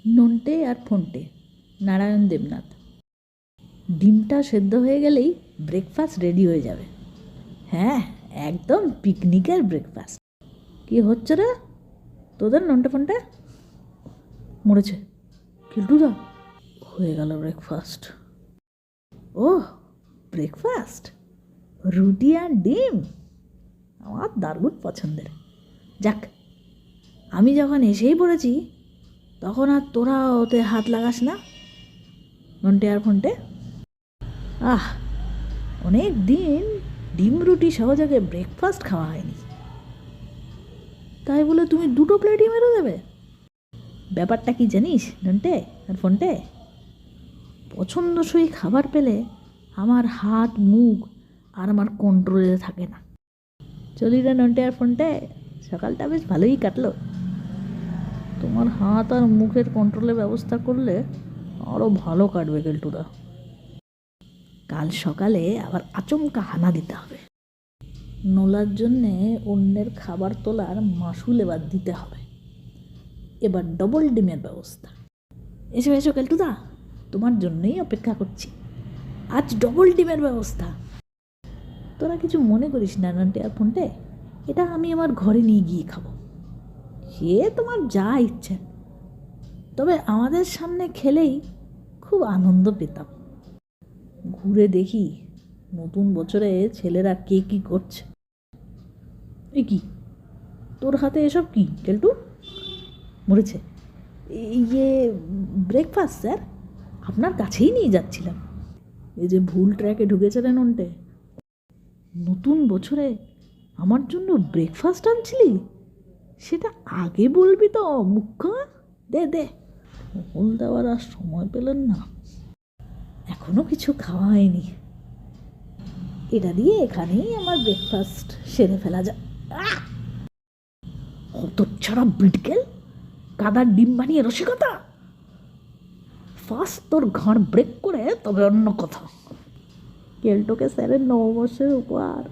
নন্টে আর ফোনটে, নারায়ণ দেবনাথ। ডিমটা সেদ্ধ হয়ে গেলেই ব্রেকফাস্ট রেডি হয়ে যাবে। হ্যাঁ, একদম পিকনিকের ব্রেকফাস্ট। কি হচ্ছে রে তোদের? নন্টে ফোনটে মরেছে। কিল্টুদা, হয়ে গেল ব্রেকফাস্ট। ওহ, ব্রেকফাস্ট রুটি আর ডিম আমার দারুণ পছন্দের। যাক, আমি যখন এসেই পড়েছি তখন আর তোরা ওতে হাত লাগাস না, নন্টে আর ফোনটে। আহ, অনেক দিন ডিম রুটি সহযোগে ব্রেকফাস্ট খাওয়া হয়নি, তাই বলে তুমি দুটো প্লেটই মেরে দেবে? ব্যাপারটা কি জানিস নন্টে আর ফোনটে? পছন্দসই খাবার পেলে আমার হাত মুখ আর আমার কন্ট্রোলে থাকে না। চলি রে নন্টে আর ফোনটে, সকালটা বেশ ভালোই কাটলো। তোমার হাত আর মুখের কন্ট্রোলের ব্যবস্থা করলে আরও ভালো কাটবে কেলটুদা। কাল সকালে আবার আচমকা হানা দিতে হবে। নোলার জন্যে অন্যের খাবার তোলার মাসুল এবার দিতে হবে। এবার ডবল ডিমের ব্যবস্থা। এসো এসো কেলটুদা, তোমার জন্যই অপেক্ষা করছি। আজ ডবল ডিমের ব্যবস্থা। তোরা কিছু মনে করিস না নন্টে আর ফোনটে, এটা আমি আমার ঘরে নিয়ে গিয়ে খাবো। সে তোমার যা ইচ্ছে, তবে আমাদের সামনে খেলেই খুব আনন্দ পেতাম। ঘুরে দেখি নতুন বছরে ছেলেরা কে কী করছে। এ কি, তোর হাতে এসব কি কেলটু? মরেছে। ইয়ে, ব্রেকফাস্ট স্যার, আপনার কাছেই নিয়ে যাচ্ছিলাম। এই যে ভুল ট্র্যাকে ঢুকেছে রে নন্টে, নতুন বছরে আমার জন্য ব্রেকফাস্ট আনছিলি? সেটা আগে বলবি তো মুখ্য। দে দে, মহল দেওয়ার আর সময় পেলেন না। এখনো কিছু খাওয়া হয়নি, এটা দিয়ে এখানেই আমার ব্রেকফাস্ট সেরে ফেলা যায়। অত ছাড়া বিটকেল, কাদার ডিম বানিয়ে রসিকতা। ফার্স্ট তোর ঘাড় ব্রেক করে তবে অন্য কথা। কেলটোকে স্যারের নববর্ষের উপহার।